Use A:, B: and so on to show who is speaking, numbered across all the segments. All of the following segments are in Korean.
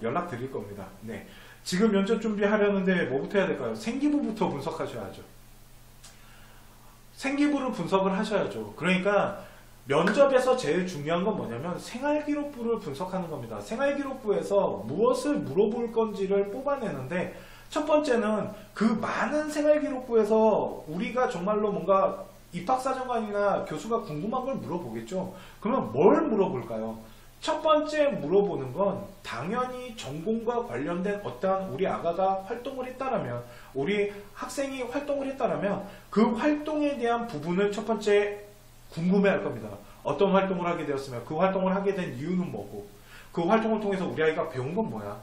A: 연락 드릴 겁니다. 네. 지금 면접 준비하려는데 뭐부터 해야 될까요? 생기부부터 분석하셔야죠. 생기부를 분석을 하셔야죠. 그러니까 면접에서 제일 중요한 건 뭐냐면 생활기록부를 분석하는 겁니다. 생활기록부에서 무엇을 물어볼 건지를 뽑아내는데, 첫 번째는 그 많은 생활기록부에서 우리가 정말로 뭔가 입학사정관이나 교수가 궁금한 걸 물어보겠죠. 그러면 뭘 물어볼까요? 첫 번째 물어보는 건 당연히 전공과 관련된 어떠한 우리 아가가 활동을 했다라면, 우리 학생이 활동을 했다라면 그 활동에 대한 부분을 첫 번째 궁금해할 겁니다. 어떤 활동을 하게 되었으면, 그 활동을 하게 된 이유는 뭐고, 그 활동을 통해서 우리 아이가 배운 건 뭐야,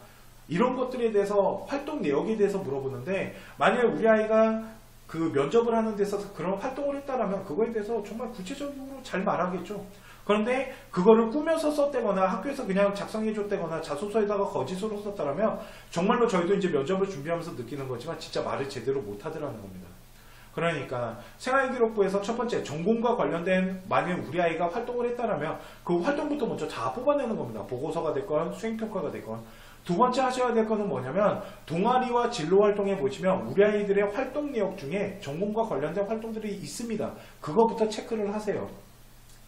A: 이런 것들에 대해서, 활동 내역에 대해서 물어보는데, 만약에 우리 아이가 그 면접을 하는 데서 그런 활동을 했다라면 그거에 대해서 정말 구체적으로 잘 말하겠죠. 그런데 그거를 꾸며서 썼다거나 학교에서 그냥 작성해 줬다거나 자소서에다가 거짓으로 썼다라면 정말로 저희도 이제 면접을 준비하면서 느끼는 거지만 진짜 말을 제대로 못하더라는 겁니다. 그러니까 생활기록부에서 첫 번째 전공과 관련된, 만약 우리 아이가 활동을 했다라면 그 활동부터 먼저 다 뽑아내는 겁니다. 보고서가 됐건 수행평가가 됐건. 두 번째 하셔야 될 거는 뭐냐면, 동아리와 진로활동에 보시면 우리 아이들의 활동 내역 중에 전공과 관련된 활동들이 있습니다. 그거부터 체크를 하세요.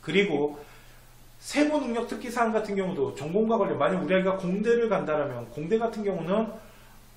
A: 그리고 세부 능력 특기 사항 같은 경우도 전공과 관련, 만약 우리 아이가 공대를 간다라면 공대 같은 경우는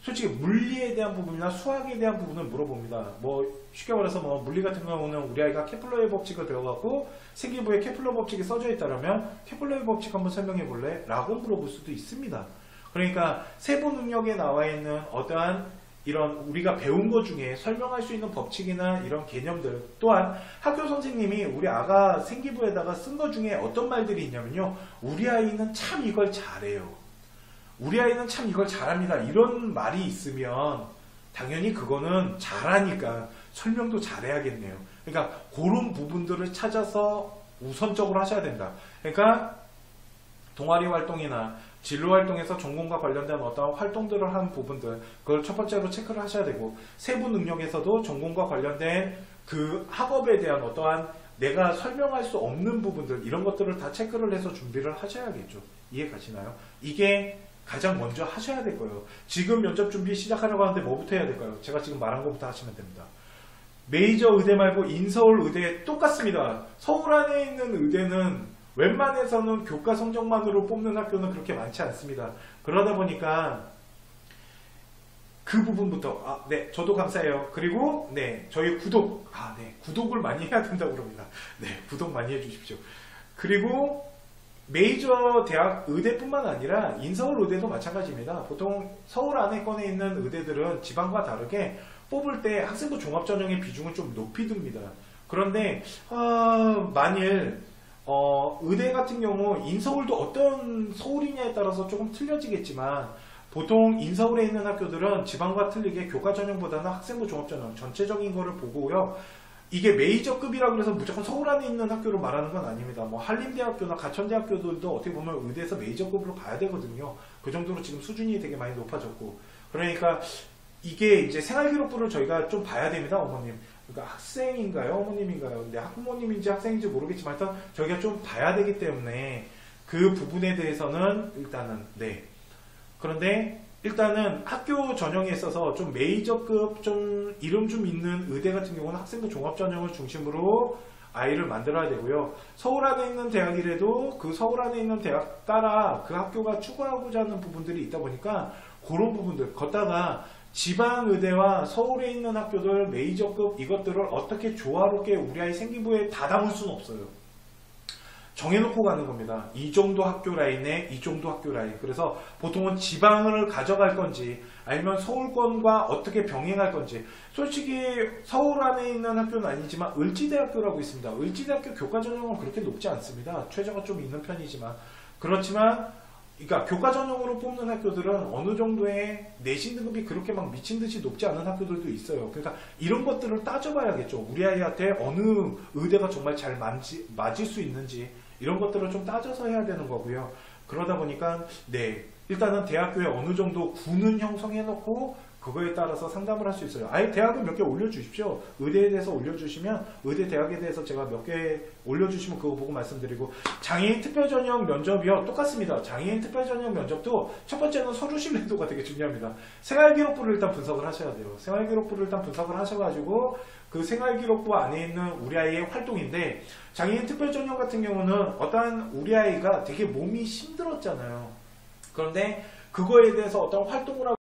A: 솔직히 물리에 대한 부분이나 수학에 대한 부분을 물어봅니다. 뭐 쉽게 말해서 뭐 물리 같은 경우는 우리 아이가 케플러의 법칙을 배워갖고 생기부에 케플러 법칙이 써져 있다라면 케플러의 법칙 한번 설명해 볼래? 라고 물어볼 수도 있습니다. 그러니까 세부 능력에 나와 있는 어떠한 이런 우리가 배운 것 중에 설명할 수 있는 법칙이나 이런 개념들, 또한 학교 선생님이 우리 아가 생기부에다가 쓴 것 중에 어떤 말들이 있냐면요, 우리 아이는 참 이걸 잘해요, 우리 아이는 참 이걸 잘합니다, 이런 말이 있으면 당연히 그거는 잘하니까 설명도 잘해야겠네요. 그러니까 그런 부분들을 찾아서 우선적으로 하셔야 된다. 그러니까 동아리 활동이나 진로 활동에서 전공과 관련된 어떤 활동들을 한 부분들, 그걸 첫 번째로 체크를 하셔야 되고, 세부 능력에서도 전공과 관련된 그 학업에 대한 어떠한 내가 설명할 수 없는 부분들, 이런 것들을 다 체크를 해서 준비를 하셔야겠죠. 이해 가시나요? 이게 가장 먼저 하셔야 될 거예요. 지금 면접 준비 시작하려고 하는데 뭐부터 해야 될까요? 제가 지금 말한 것부터 하시면 됩니다. 메이저 의대 말고 인서울 의대 똑같습니다. 서울 안에 있는 의대는 웬만해서는 교과 성적만으로 뽑는 학교는 그렇게 많지 않습니다. 그러다 보니까 그 부분부터, 네, 저도 감사해요. 그리고 네, 저희 구독, 네, 구독을 많이 해야 된다고 그럽니다. 네, 구독 많이 해주십시오. 그리고 메이저 대학 의대뿐만 아니라 인서울 의대도 마찬가지입니다. 보통 서울 안에권에 있는 의대들은 지방과 다르게 뽑을 때 학생부 종합전형의 비중을 좀 높이 둡니다. 그런데 만일 의대 같은 경우 인서울도 어떤 서울이냐에 따라서 조금 틀려지겠지만, 보통 인서울에 있는 학교들은 지방과 틀리게 교과전형보다는 학생부 종합전형 전체적인 거를 보고요. 이게 메이저급이라고 해서 무조건 서울 안에 있는 학교를 말하는 건 아닙니다. 뭐 한림대학교나 가천대학교들도 어떻게 보면 의대에서 메이저급으로 가야 되거든요. 그 정도로 지금 수준이 되게 많이 높아졌고, 그러니까 이게 이제 생활기록부를 저희가 좀 봐야 됩니다, 어머님. 그러니까 학생인가요, 어머님인가요? 근데 학부모님인지 학생인지 모르겠지만 일단 저희가 좀 봐야 되기 때문에 그 부분에 대해서는 일단은 네. 그런데 일단은 학교 전형에 있어서 좀 메이저급, 좀 이름 좀 있는 의대 같은 경우는 학생부 종합전형을 중심으로 아이를 만들어야 되고요. 서울 안에 있는 대학이라도 그 서울 안에 있는 대학 따라 그 학교가 추구하고자 하는 부분들이 있다 보니까 그런 부분들 걷다가 지방의대와 서울에 있는 학교들 메이저급 이것들을 어떻게 조화롭게 우리 아이 생기부에 다 담을 수는 없어요. 정해놓고 가는 겁니다. 이 정도 학교 라인에 이 정도 학교 라인. 그래서 보통은 지방을 가져갈 건지 아니면 서울권과 어떻게 병행할 건지. 솔직히 서울 안에 있는 학교는 아니지만 을지대학교라고 있습니다. 을지대학교 교과전형은 그렇게 높지 않습니다. 최저가 좀 있는 편이지만. 그렇지만 그러니까 교과 전형으로 뽑는 학교들은 어느 정도의 내신 등급이 그렇게 막 미친 듯이 높지 않은 학교들도 있어요. 그러니까 이런 것들을 따져봐야겠죠. 우리 아이한테 어느 의대가 정말 잘 맞을 수 있는지 이런 것들을 좀 따져서 해야 되는 거고요. 그러다 보니까 네, 일단은 대학교에 어느 정도 군은 형성해 놓고 그거에 따라서 상담을 할 수 있어요. 아예 대학은 몇 개 올려주십시오. 의대에 대해서 올려주시면 의대 대학에 대해서 제가 몇 개 올려주시면 그거 보고 말씀드리고, 장애인 특별전형 면접이요 똑같습니다. 장애인 특별전형 면접도 첫 번째는 서류 신뢰도가 되게 중요합니다. 생활기록부를 일단 분석을 하셔야 돼요. 생활기록부를 일단 분석을 하셔가지고 그 생활기록부 안에 있는 우리 아이의 활동인데, 장애인 특별전형 같은 경우는 어떠한 우리 아이가 되게 몸이 힘들었잖아요. 그런데 그거에 대해서 어떤 활동을 하고